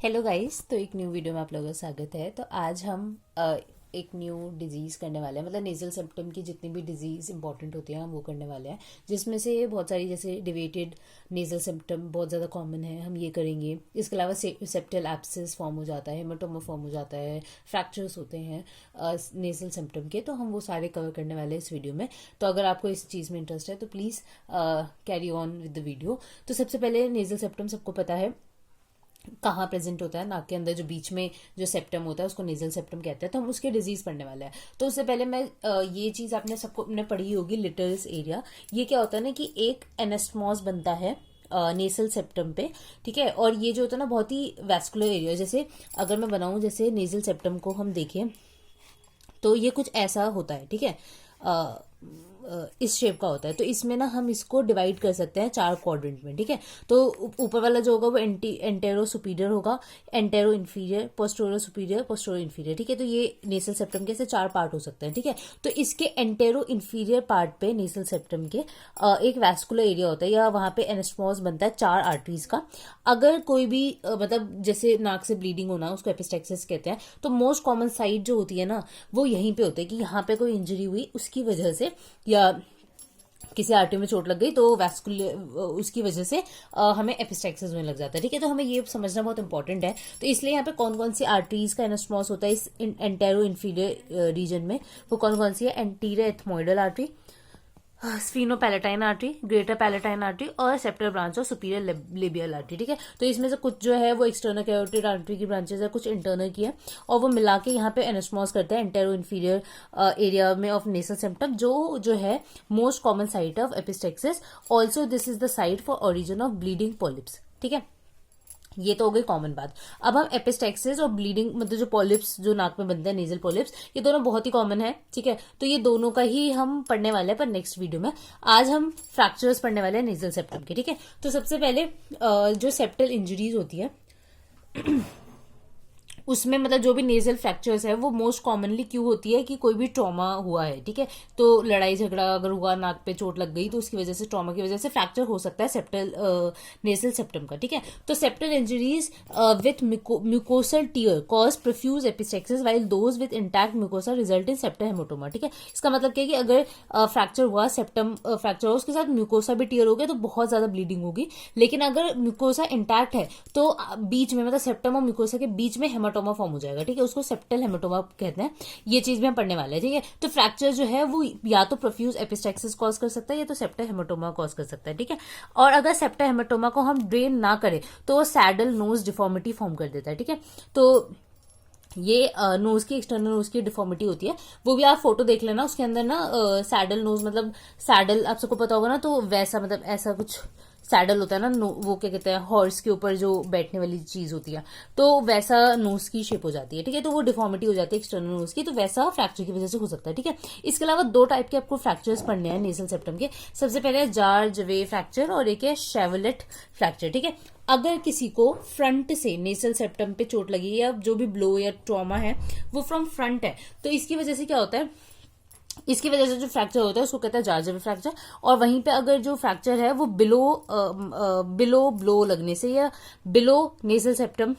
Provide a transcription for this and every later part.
Hello guys. तो एक new video में आप लोगों का स्वागत है। तो आज हम एक न्यू डिजीज़ करने वाले हैं, मतलब नेजल सिम्पटम की जितनी भी डिजीज़ इंपॉर्टेंट होती हैं हम वो करने वाले हैं, जिसमें से बहुत सारी जैसे डिवेटेड नेजल सिम्पटम बहुत ज़्यादा कॉमन है, हम ये करेंगे। इसके अलावा सेप्टल एब्सेस फॉर्म हो जाता है, हेमाटोमा फॉर्म हो जाता है, फ्रैक्चर्स होते हैं नेजल सिम्पटम के, तो हम वो सारे कवर करने वाले हैं इस वीडियो में। तो अगर आपको इस चीज़ में इंटरेस्ट है तो please carry on with the video. तो सबसे पहले नेजल सिम्पटम सबको पता है कहाँ प्रेजेंट होता है, नाक के अंदर जो बीच में जो सेप्टम होता है उसको नेजल सेप्टम कहते हैं। तो हम उसके डिजीज पढ़ने वाले हैं। तो उससे पहले मैं ये चीज आपने सबको ने पढ़ी होगी, लिटल्स एरिया। ये क्या होता है ना कि एक एनास्टमोस बनता है नेसल सेप्टम पे, ठीक है। और ये जो होता है ना बहुत ही वैस्कुलर एरिया, जैसे अगर मैं बनाऊं जैसे नेजल सेप्टम को हम देखें तो ये कुछ ऐसा होता है, ठीक है। इस शेप का होता है। तो इसमें ना हम इसको डिवाइड कर सकते हैं 4 क्वाड्रेंट में, ठीक है। तो ऊपर वाला जो होगा वो एंटेरो सुपीरियर होगा, एंटेरो इंफीरियर, पोस्टेरो सुपीरियर, पोस्टेरो इंफीरियर, ठीक है। तो ये नेसल सेप्टम के से 4 पार्ट हो सकते हैं, ठीक है। तो इसके एंटेरो इंफीरियर पार्ट पे नेसल सेप्टम के एक वैस्कुलर एरिया होता है, या वहां पे एनास्टमोस बनता है 4 आर्टरीज का। अगर कोई भी मतलब जैसे नाक से ब्लीडिंग होना उसको एपिस्टेक्सिस कहते हैं। तो मोस्ट कॉमन साइट जो होती है ना वो यहीं पे होता है कि यहाँ पे कोई इंजरी हुई उसकी वजह से, या किसी आर्टरी में चोट लग गई तो वैस्कुलर उसकी वजह से हमें एपिस्टेक्सिस होने लग जाता है, ठीक है। तो हमें ये समझना बहुत इंपॉर्टेंट है। तो इसलिए यहाँ पे कौन कौन सी आर्टरीज का एनास्टमोस होता है इस एंटेरो इंफीरियर रीजन में, वो कौन कौन सी है? Anterior ethmoidal artery, sphenopalatine artery, greater palatine artery और सेप्टल ब्रांच और सुपीरियर लेबियल आर्टरी, ठीक है। तो इसमें से कुछ जो है वो एक्सटर्नल कैरोटिड आर्टरी की ब्रांचेस है, कुछ इंटरनल की है, और वो मिला के यहाँ पे एनास्टमोस करते हैं एंटेरो इंफीरियर एरिया में ऑफ नेसल सिम्पटम, जो है most common site of epistaxis. Also this is the site for origin of bleeding polyps, ठीक है। ये तो हो गई कॉमन बात। अब हम एपिस्टेक्सिस और ब्लीडिंग, मतलब जो पॉलिप्स जो नाक में बनते हैं नेजल पॉलिप्स, ये दोनों बहुत ही कॉमन है, ठीक है। तो ये दोनों का ही हम पढ़ने वाले हैं पर नेक्स्ट वीडियो में। आज हम फ्रैक्चर्स पढ़ने वाले हैं नेजल सेप्टम के, ठीक है। तो सबसे पहले जो सेप्टल इंजरीज होती है उसमें मतलब जो भी नेजल फ्रैक्चर्स है वो मोस्ट कॉमनली क्यों होती है कि कोई भी ट्रॉमा हुआ है, ठीक है। तो लड़ाई झगड़ा अगर हुआ, नाक पे चोट लग गई, तो उसकी वजह से, ट्रॉमा की वजह से फ्रैक्चर हो सकता है सेप्टल नेजल सेप्टम का, ठीक है। तो septal injuries with mucosal tear cause profuse epistaxis while those with intact mucosa result in septal haematoma, ठीक है। इसका मतलब क्या है कि अगर फ्रैक्चर हुआ, सेप्टम फ्रैक्चर हुआ, उसके साथ म्यूकोसा भी टीयर हो गया तो बहुत ज्यादा ब्लीडिंग होगी। लेकिन अगर म्यूकोसा इंटैक्ट है तो बीच में, मतलब सेप्टम और म्यूकोसा के बीच में हेमाटोमा फॉर्म हो जाएगा, ठीक है। उसको सेप्टल हेमाटोमा कहते हैं। ये चीज भी हम पढ़ने वाले हैं, ठीक है। तो फ्रैक्चर जो है वो या तो प्रोफ्यूज एपिस्टेक्सिस कॉज कर सकता है या तो सेप्टल हेमाटोमा कॉज कर सकता है, ठीक है। और अगर सेप्टल हेमाटोमा को हम ड्रेन ना करें तो वो सैडल नोज डिफॉर्मिटी फॉर्म कर देता है, ठीक है। तो ये नोज की, एक्सटर्नल नोज की डिफॉर्मिटी होती है, वो भी आप फोटो देख लेना। उसके अंदर ना सैडल नोज, मतलब सैडल आप सबको पता होगा ना, तो वैसा मतलब ऐसा कुछ सैडल होता है ना, वो क्या कहते हैं, हॉर्स के ऊपर जो बैठने वाली चीज होती है, तो वैसा नोज की शेप हो जाती है, ठीक है। तो वो डिफॉर्मिटी हो जाती है एक्सटर्नल नोज की, तो वैसा फ्रैक्चर की वजह से हो सकता है, ठीक है। इसके अलावा 2 टाइप के आपको फ्रैक्चर्स पढ़ने हैं नेजल सेप्टम के। सबसे पहले है जार जवे फ्रैक्चर और एक है शेवलेट फ्रैक्चर, ठीक है। अगर किसी को फ्रंट से नेसल सेप्टम पे चोट लगी या जो भी ब्लो या ट्रॉमा है वो फ्रॉम फ्रंट है, तो इसकी वजह से क्या होता है, इसकी वजह से जो फ्रैक्चर होता है उसको कहता है जार्जर फ्रैक्चर। और वहीं पे अगर जो फ्रैक्चर है वो बिलो ब्लो लगने से या बिलो नेसल सेप्टम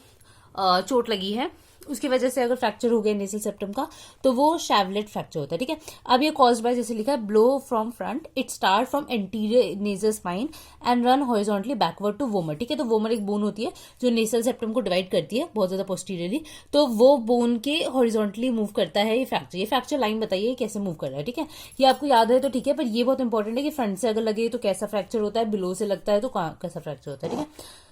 चोट लगी है उसकी वजह से अगर फ्रैक्चर हो गया नेसल सेप्टम का तो वो शैवलेट फ्रैक्चर होता है, ठीक है। अब ये कॉज बाय, जैसे लिखा है, blow from front, it start from anterior nasal spine and run horizontally backward to vomer, ठीक है। तो वोमर एक बोन होती है जो नेसल सेप्टम को डिवाइड करती है बहुत ज्यादा पोस्टीरियरली, तो वो बोन के हॉरिजॉन्टली मूव करता है ये फ्रैक्चर लाइन बताइए कैसे मूव कर रहा है, ठीक है। ये आपको याद है तो ठीक है, पर ये बहुत इंपॉर्टेंट है कि फ्रंट से अगर लगे तो कैसा फ्रैक्चर होता है, बिलो से लगता है तो कैसा फ्रैक्चर होता है, ठीक है।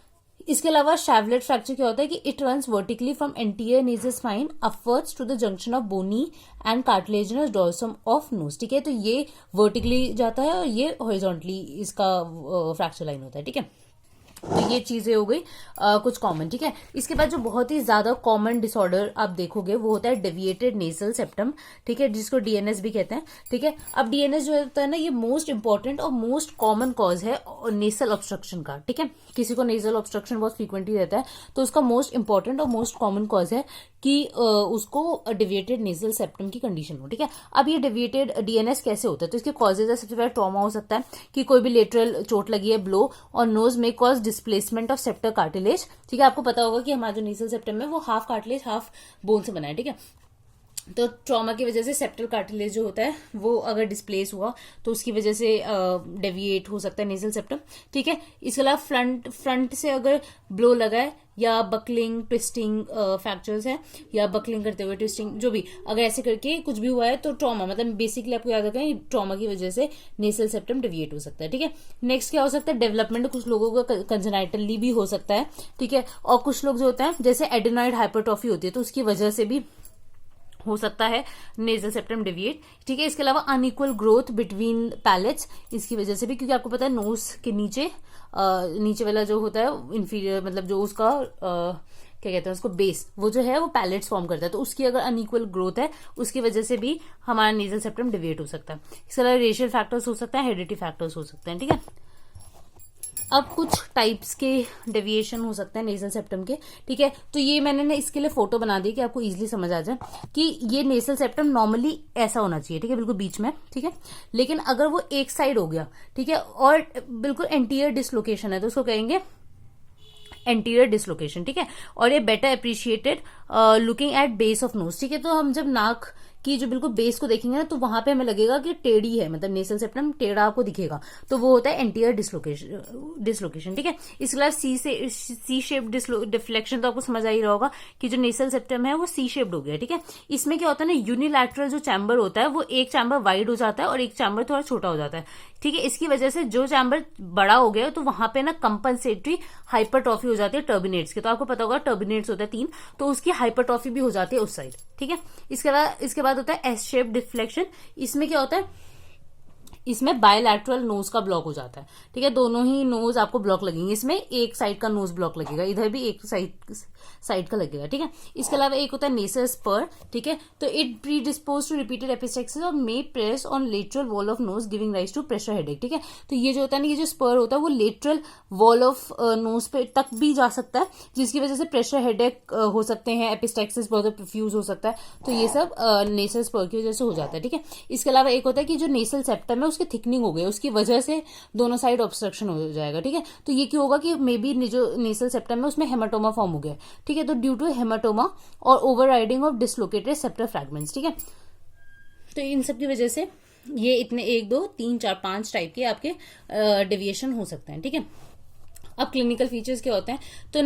इसके अलावा शैवलेट फ्रैक्चर क्या होता है कि it runs vertically from anterior nasal spine upwards to the junction of bony and cartilaginous dorsum of nose, ठीक है। तो ये वर्टिकली जाता है और ये हॉरिजॉन्टली इसका फ्रैक्चर लाइन होता है, ठीक है। तो ये चीजें हो गई कुछ कॉमन, ठीक है। इसके बाद जो बहुत ही ज्यादा कॉमन डिसऑर्डर आप देखोगे वो होता है डेविएटेड नेसल सेप्टम, ठीक है, जिसको डीएनएस भी कहते हैं, ठीक है। अब डीएनएस जो होता है ना ये मोस्ट इंपॉर्टेंट और मोस्ट कॉमन कॉज है नेसल ऑब्स्ट्रक्शन का, ठीक है। किसी को नेसल ऑब्स्ट्रक्शन बहुत फ्रीक्वेंटली रहता है तो उसका मोस्ट इंपॉर्टेंट और मोस्ट कॉमन कॉज है कि उसको डेविएटेड नेजल सेप्टम की कंडीशन हो, ठीक है। अब ये डेविएटेड डीएनएस कैसे होता है, तो इसके कॉजेज है, सबसे पहले ट्रॉमा हो सकता है कि कोई भी लेटरल चोट लगी है, ब्लो और नोज में cause displacement of sceptre cartilage. ठीक है, आपको पता होगा कि हमारा जो नेसल सेप्टम है वो हाफ कार्टिलेज हाफ बोन से बना है। ठीक है, तो ट्रॉमा की वजह से सेप्टल कार्टिलेज जो होता है वो अगर डिस्प्लेस हुआ तो उसकी वजह से डेविएट हो सकता है नेसल सेप्टम। ठीक है, इसके अलावा फ्रंट से अगर ब्लो लगा है या बकलिंग ट्विस्टिंग फ्रैक्चर्स है या बकलिंग करते हुए ट्विस्टिंग, जो भी अगर ऐसे करके कुछ भी हुआ है तो ट्रॉमा, मतलब बेसिकली आपको याद रखें ट्रॉमा की वजह से नेसल सेप्टम डेविएट हो सकता है। ठीक है, नेक्स्ट क्या हो सकता है, डेवलपमेंट कुछ लोगों का कंजेनाइटली भी हो सकता है। ठीक है, और कुछ लोग जो होता है जैसे एडेनॉइड हाइपरट्रॉफी होती है तो उसकी वजह से भी हो सकता है नेजल सेप्टम डेविएट। ठीक है, इसके अलावा अनइक्वल ग्रोथ बिटवीन पैलेट्स, इसकी वजह से भी, क्योंकि आपको पता है नोज के नीचे वाला जो होता है इंफीरियर, मतलब जो उसका क्या कहते हैं उसको बेस, वो जो है वो पैलेट्स फॉर्म करता है, तो उसकी अगर अनइक्वल ग्रोथ है उसकी वजह से भी हमारा नेजल सेप्टम डेविएट हो सकता है। इसके अलावा रेशियल फैक्टर्स हो सकते हैं, हेरिडिटी फैक्टर्स हो सकते हैं। ठीक है, अब कुछ टाइप्स के डेविएशन हो सकते हैं नेसल सेप्टम के। ठीक है, तो ये मैंने ना इसके लिए फोटो बना दी कि आपको इजीली समझ आ जाए कि ये नेसल सेप्टम नॉर्मली ऐसा होना चाहिए। ठीक है, बिल्कुल बीच में। ठीक है, लेकिन अगर वो एक साइड हो गया, ठीक है, और बिल्कुल एंटीरियर डिसलोकेशन है तो उसको कहेंगे एंटीरियर डिसलोकेशन। ठीक है, और ये better appreciated looking at base of nose. ठीक है, तो हम जब नाक की जो बिल्कुल बेस को देखेंगे ना तो वहां पे हमें लगेगा कि टेढ़ी है, मतलब नेसल सेप्टम टेढ़ा आपको दिखेगा, तो वो होता है एंटीरियर डिसलोकेशन। ठीक है, इसके अलावा सी शेप डिफ्लेक्शन, तो आपको समझ आ ही रहा होगा कि जो नेसल सेप्टम है वो सी शेप्ड हो गया। ठीक है, इसमें क्या होता है ना, यूनिलैटरल जो चैम्बर होता है वो एक चैम्बर वाइड हो जाता है और एक चैम्बर थोड़ा छोटा हो जाता है। ठीक है, इसकी वजह से जो चैम्बर बड़ा हो गया तो वहां पे ना कंपनसेटरी हाइपरट्रॉफी हो जाती है टर्बिनेट्स की, तो आपको पता होगा टर्बिनेट्स होता है 3, तो उसकी हाइपरट्रॉफी भी हो जाती है उस साइड। ठीक है, इसके बाद होता है एस शेप डिफ्लेक्शन। इसमें क्या होता है, इसमें बायलैटरल नोज का ब्लॉक हो जाता है। ठीक है, दोनों ही नोज आपको ब्लॉक लगेंगे, इसमें एक साइड का नोज ब्लॉक लगेगा, इधर भी एक साइड का लगेगा। ठीक है, इसके अलावा एक होता है नेसल स्पर। ठीक है, तो it predispose to repeated epistaxis और may press on lateral wall of nose giving rise to pressure headache. ठीक है, तो ये जो होता है ना, ये जो स्पर होता है वो लेटरल वॉल ऑफ नोज पे तक भी जा सकता है, जिसकी वजह से प्रेशर हेडेक हो सकते हैं, एपिस्टेक्सिस बहुत प्रोफ्यूज हो सकता है, तो ये सब नेसल स्पर की वजह से हो जाता है। ठीक है, इसके अलावा एक होता है कि जो नेसल सेप्टम है उसकी थिकनिंग हो गई, उसकी वजह से दोनों साइड ऑब्स्ट्रक्शन हो जाएगा। ठीक है, तो ये क्यों होगा कि मे बी जो नेसल सेप्टम है उसमें हेमाटोमा फॉर्म हो गया। ठीक है, तो ड्यू टू हेमाटोमा और overriding of dislocated sceptre fragments. ठीक है, तो इन सब की वजह से ये इतने 1 2 3 4 5 टाइप के आपके डेविएशन हो सकते हैं। ठीक है, अब क्लिनिकल फीचर्स क्या होते हैं, तो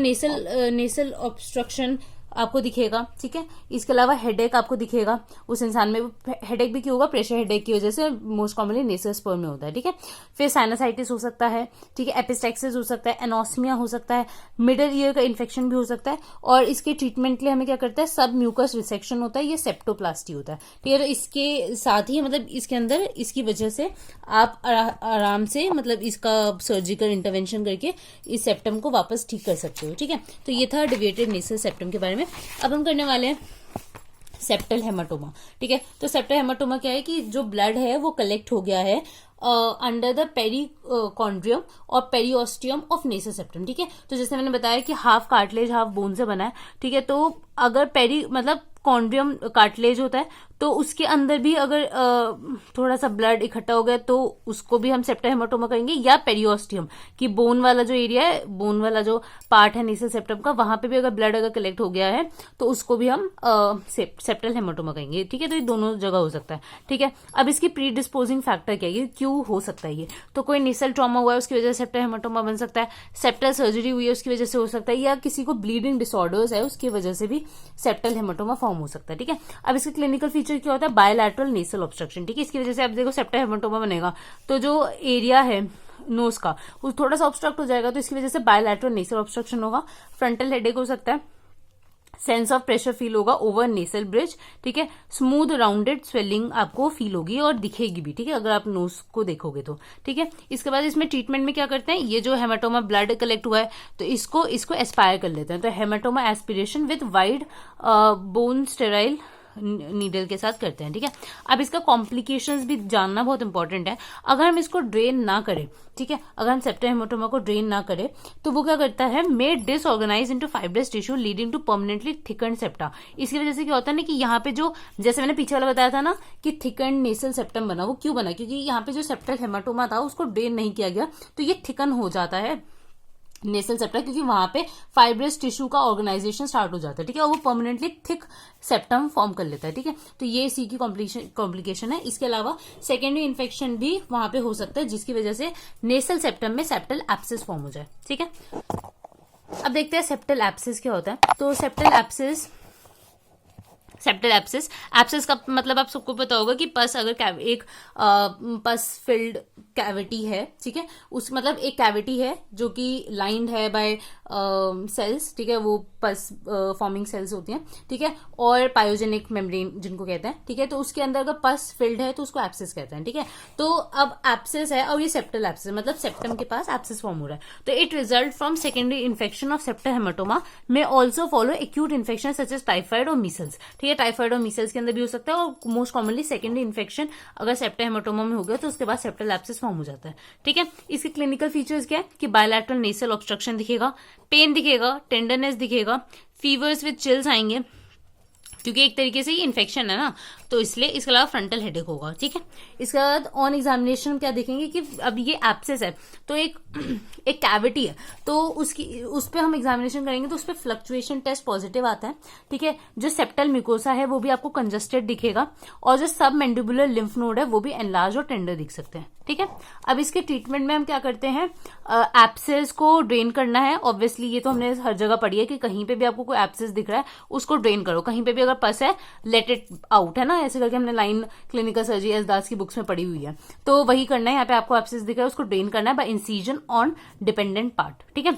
नेसल ऑब्स्ट्रक्शन आपको दिखेगा। ठीक है, इसके अलावा हेडेक आपको दिखेगा उस इंसान में, हेडेक भी क्यों होगा, प्रेशर हेडेक की वजह से, मोस्ट कॉमनली नेसल स्पर में होता है। ठीक है, फिर साइनसाइटिस हो सकता है। ठीक है, एपिस्टेक्सिस हो सकता है, एनोस्मिया हो सकता है, मिडल ईयर का इन्फेक्शन भी हो सकता है, और इसके ट्रीटमेंट के लिए हमें क्या करता है, सब म्यूकस रिसेक्शन होता है, ये सेप्टोप्लास्टी होता है। ठीक है, तो इसके साथ ही मतलब इसके अंदर इसकी वजह से आप आराम से मतलब इसका सर्जिकल इंटरवेंशन करके इस सेप्टम को वापस ठीक कर सकते हो। ठीक है, तो ये था डेविएटेड नेसल सेप्टम के बारे में। अब हम करने वाले हैं सेप्टल हेमाटोमा। ठीक है, तो सेप्टल हेमाटोमा क्या है कि जो ब्लड है वो कलेक्ट हो गया है अंडर द पेरिकॉन्ड्रियम और पेरिओस्टियम ऑफ नेसल सेप्टम। ठीक है, तो जैसे मैंने बताया कि हाफ कार्टिलेज हाफ बोन से बना है। ठीक है, तो अगर मतलब कॉन्ड्रियम कार्टिलेज होता है तो उसके अंदर भी अगर थोड़ा सा ब्लड इकट्ठा हो गया तो उसको भी हम सेप्टल हेमाटोमा करेंगे, या पेरिओस्टियम की बोन वाला जो एरिया है, बोन वाला जो पार्ट है नेसल सेप्टम का, वहां पे भी अगर ब्लड अगर कलेक्ट हो गया है तो उसको भी हम सेप्टल हेमाटोमा कहेंगे। ठीक है, तो ये दोनों जगह हो सकता है। ठीक है, अब इसकी प्री डिस्पोजिंग फैक्टर क्या है, क्यों हो सकता है ये, तो कोई नेसल ट्रॉमा हुआ है उसकी वजह से सेप्टल हेमाटोमा बन सकता है, सेप्टल सर्जरी हुई है उसकी वजह से हो सकता है, या किसी को ब्लीडिंग डिसऑर्डर्स है उसकी वजह से भी सेप्टल हेमाटोमा फॉर्म हो सकता है। ठीक है, अब इसका क्लिनिकल फीचर क्या होता है, बायलैटरल नेसल ऑब्स्ट्रक्शन। ठीक है, इसकी वजह से आप देखो सेप्टल हेमाटोमा बनेगा तो जो एरिया है नोज का वो थोड़ा सा ऑब्स्ट्रक्ट हो जाएगा, तो इसकी वजह से बायलैटरल नेसल ऑब्स्ट्रक्शन होगा। फ्रंटल हेडेक हो सकता है, सेंस ऑफ प्रेशर फील होगा ओवर नेसल ब्रिज। ठीक है, स्मूथ राउंडेड स्वेलिंग आपको फील होगी और दिखेगी भी। ठीक है, अगर आप नोज को देखोगे तो। ठीक है, इसके बाद इसमें ट्रीटमेंट में क्या करते हैं, ये जो हेमाटोमा ब्लड कलेक्ट हुआ है तो इसको एस्पायर कर लेते हैं, तो haematoma aspiration with wide bone sterile needle के साथ करते हैं। ठीक है, अब इसका कॉम्प्लिकेशंस भी जानना बहुत इंपॉर्टेंट है। अगर हम इसको ड्रेन ना करें, ठीक है, अगर हम सेप्टल हेमाटोमा को ड्रेन ना करें तो वो क्या करता है, may disorganize into fibrous tissue leading to permanently thickened septa. इसकी वजह से क्या होता है ना कि यहाँ पे जो, जैसे मैंने पीछे वाला बताया था ना कि थिकन्ड नेसल सेप्टम बना, वो क्यों बना, क्योंकि यहाँ पे जो सेप्टल हेमाटोमा था उसको ड्रेन नहीं किया गया तो ये थिकन हो जाता है नेसल सेप्टम, क्योंकि वहां पे फाइब्रस टिश्यू का ऑर्गेनाइजेशन स्टार्ट हो जाता है, ठीक है, और वो परमानेंटली थिक सेप्टम फॉर्म कर लेता है, ठीक है। तो ये सी की कॉम्प्लिकेशन है। इसके अलावा सेकेंडरी इन्फेक्शन भी वहां पे हो सकता है, जिसकी वजह से नेसल सेप्टम में सेप्टल एब्सेस फॉर्म हो जाए, ठीक है। अब देखते हैं सेप्टल एब्सेस क्या होता है। तो सेप्टल एब्सेस, एब्सेस का मतलब आप सबको पता होगा कि पस अगर एक पस फिल्ड कैविटी है, ठीक है, उस मतलब एक कैविटी है जो कि लाइंड है बाय सेल्स, ठीक है, वो पस फॉर्मिंग सेल्स होती हैं, ठीक है, और पायोजेनिक मेम्ब्रेन जिनको कहते हैं, ठीक है। तो उसके अंदर अगर पस फिल्ड है तो उसको एब्सेस कहते हैं, ठीक है। तो अब एब्सेस है और ये सेप्टल एब्सेस, मतलब सेप्टम के पास एब्सेस फॉर्म हो रहा है। तो it result from secondary infection of septal hematoma may also follow acute infection such as typhoid और मीसल्स, ठीक है। टाइफाइड और मीसल्स के अंदर भी हो सकता है, और मोस्ट कॉमनली सेकेंडरी इन्फेक्शन अगर सेप्टल हेमाटोमा में हो गया तो उसके बाद सेप्टल एब्सेस फॉर्म हो जाता है, ठीक है। इसके क्लिनिकल फीचर्स क्या है कि बायलैटरल नेसल ऑब्स्ट्रक्शन दिखेगा, पेन दिखेगा, टेंडरनेस दिखेगा, फीवर्स विद चिल्स आएंगे, क्योंकि एक तरीके से ये इन्फेक्शन है ना, तो इसलिए। इसके अलावा फ्रंटल हेडेक होगा, ठीक है। इसके बाद ऑन एग्जामिनेशन क्या देखेंगे कि अब ये एब्सेस है तो एक कैविटी है, तो उस पर हम एग्जामिनेशन करेंगे तो उस पर फ्लक्चुएशन टेस्ट पॉजिटिव आता है, ठीक है। जो सेप्टल म्यूकोसा है वो भी आपको कंजस्टेड दिखेगा, और जो सब मैंडिबुलर लिम्फ नोड है वो भी एनलार्ज और टेंडर दिख सकते हैं, ठीक है। अब इसके ट्रीटमेंट में हम क्या करते हैं, एब्सेस को ड्रेन करना है। ऑब्वियसली ये तो हमने हर जगह पढ़ी है कि कहीं पे भी आपको कोई एब्सेस दिख रहा है उसको ड्रेन करो, कहीं पे भी अगर पस है लेट इट आउट, है ना, ऐसे करके हमने लाइन क्लिनिकल सर्जरी एस दास की बुक्स में पढ़ी हुई है। तो वही करना है, यहाँ पे आपको एब्सेस दिख रहा है उसको ड्रेन करना है by incision on dependent part, ठीक है।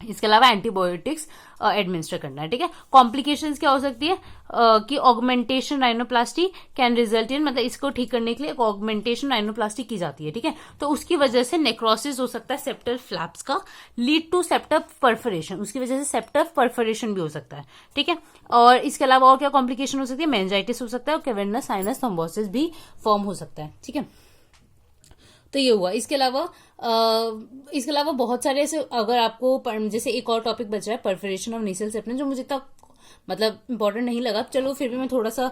इसके अलावा एंटीबायोटिक्स एडमिनिस्टर करना है, ठीक है। कॉम्प्लिकेशंस क्या हो सकती है कि augmentation rhinoplasty can result in, मतलब इसको ठीक करने के लिए एक ऑगमेंटेशन राइनोप्लास्टी की जाती है, ठीक है। तो उसकी वजह से नेक्रोसिस हो सकता है सेप्टल फ्लैप्स का, लीड टू सेप्टल परफोरेशन, उसकी वजह से सेप्टल परफोरेशन भी हो सकता है, ठीक है। और इसके अलावा और क्या कॉम्प्लिकेशन हो सकती है, मेनिंजाइटिस हो सकता है, और कैवर्नस साइनस थ्रोम्बोसिस भी फॉर्म हो सकता है, ठीक है। तो ये हुआ। इसके अलावा बहुत सारे ऐसे, अगर आपको जैसे एक और टॉपिक बच रहा है परफोरेशन ऑफ नेसल सेप्टम, जो मुझे तक मतलब इंपॉर्टेंट नहीं लगा, चलो फिर भी मैं थोड़ा सा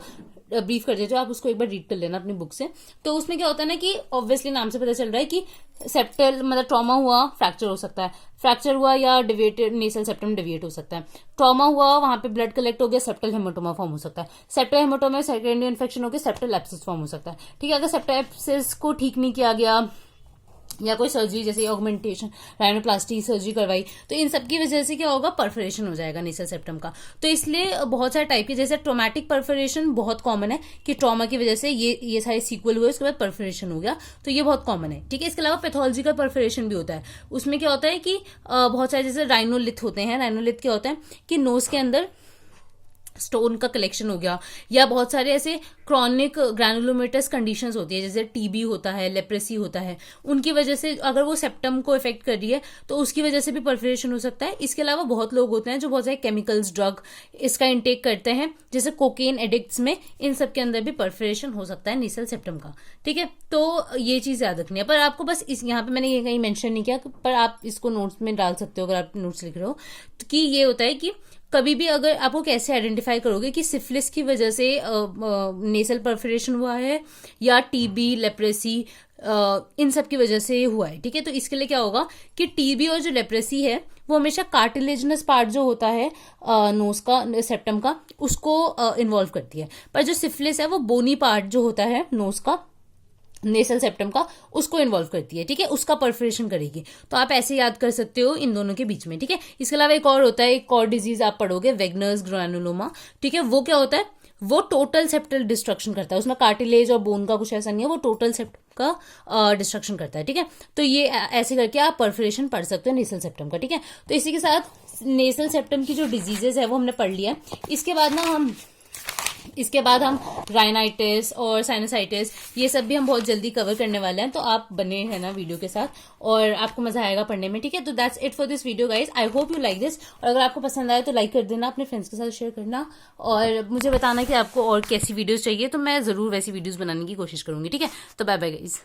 ब्रीफ कर देती हूँ, आप उसको एक बार रीड कर लेना अपनी बुक से। तो उसमें क्या होता है ना कि ऑब्वियसली नाम से पता चल रहा है कि सेप्टल मतलब ट्रॉमा हुआ फ्रैक्चर हो सकता है, फ्रैक्चर हुआ या डिविएटेड नेसल सेप्टम डिविएट हो सकता है, ट्रॉमा हुआ वहां पे ब्लड कलेक्ट हो गया सेप्टल हेमाटोमा फॉर्म हो सकता है, सेप्टल हेमाटोमा में सेकेंडरी इन्फेक्शन हो गया सेप्टल एब्सेस फॉर्म हो सकता है, ठीक है। अगर सेप्टल एब्सेस को ठीक नहीं किया गया या कोई सर्जरी जैसे ऑगमेंटेशन राइनोप्लास्टी सर्जरी करवाई तो इन सब की वजह से क्या होगा, परफोरेशन हो जाएगा नेसल सेप्टम का। तो इसलिए बहुत सारे टाइप के, जैसे ट्रोमैटिक परफोरेशन बहुत कॉमन है कि ट्रॉमा की वजह से ये सारे सीक्वल हुए उसके बाद परफोरेशन हो गया, तो ये बहुत कॉमन है, ठीक है। इसके अलावा पैथोलॉजिकल परफोरेशन भी होता है, उसमें क्या होता है कि बहुत सारे जैसे राइनोलिथ होते हैं। राइनोलिथ क्या होता है कि नोज के अंदर स्टोन का कलेक्शन हो गया, या बहुत सारे ऐसे क्रॉनिक ग्रैनुलोमेटस कंडीशंस होती है जैसे टीबी होता है, लेप्रेसी होता है, उनकी वजह से अगर वो सेप्टम को इफेक्ट कर रही है तो उसकी वजह से भी परफोरेशन हो सकता है। इसके अलावा बहुत लोग होते हैं जो बहुत सारे केमिकल्स ड्रग इसका इंटेक करते हैं, जैसे कोकेन एडिक्ट्स में, इन सब के अंदर भी परफोरेशन हो सकता है नेसल सेप्टम का, ठीक है। तो ये चीज याद रखनी है, पर आपको बस इस यहाँ पे मैंने ये कहीं मेंशन नहीं किया, पर आप इसको नोट्स में डाल सकते हो अगर आप नोट्स लिख रहे हो, कि ये होता है कि कभी भी अगर आपको कैसे आइडेंटिफाई करोगे कि सिफिलिस की वजह से नेसल परफोरेशन हुआ है या टीबी लेप्रेसी इन सब की वजह से हुआ है, ठीक है। तो इसके लिए क्या होगा कि टीबी और जो लेप्रेसी है वो हमेशा कार्टिलेजनस पार्ट जो होता है नोज का सेप्टम का उसको इन्वॉल्व करती है, पर जो सिफिलिस है वो बोनी पार्ट जो होता है नोज का नेसल सेप्टम का उसको इन्वॉल्व करती है, ठीक है, उसका परफोरेशन करेगी। तो आप ऐसे याद कर सकते हो इन दोनों के बीच में, ठीक है। इसके अलावा एक और होता है, एक और डिजीज आप पढ़ोगे वेगनर्स ग्रैनुलोमा, ठीक है। वो क्या होता है, वो टोटल सेप्टल डिस्ट्रक्शन करता है, उसमें कार्टिलेज और बोन का कुछ ऐसा नहीं है, वो टोटल सेप्टम का डिस्ट्रक्शन करता है, ठीक है। तो ये ऐसे करके आप परफोरेशन पढ़ सकते हो नेसल सेप्टम का, ठीक है। तो इसी के साथ नेसल सेप्टम की जो डिजीजेज है वो हमने पढ़ लिया है। इसके बाद हम राइनाइटिस और साइनसाइटिस ये सब भी हम बहुत जल्दी कवर करने वाले हैं, तो आप बने हैं ना वीडियो के साथ और आपको मजा आएगा पढ़ने में, ठीक है। तो that's it for this video guys, I hope you like this. और अगर आपको पसंद आए तो लाइक कर देना, अपने फ्रेंड्स के साथ शेयर करना और मुझे बताना कि आपको और कैसी वीडियोस चाहिए, तो मैं जरूर वैसी वीडियोस बनाने की कोशिश करूंगी, ठीक है। तो बाय बाय गाइज।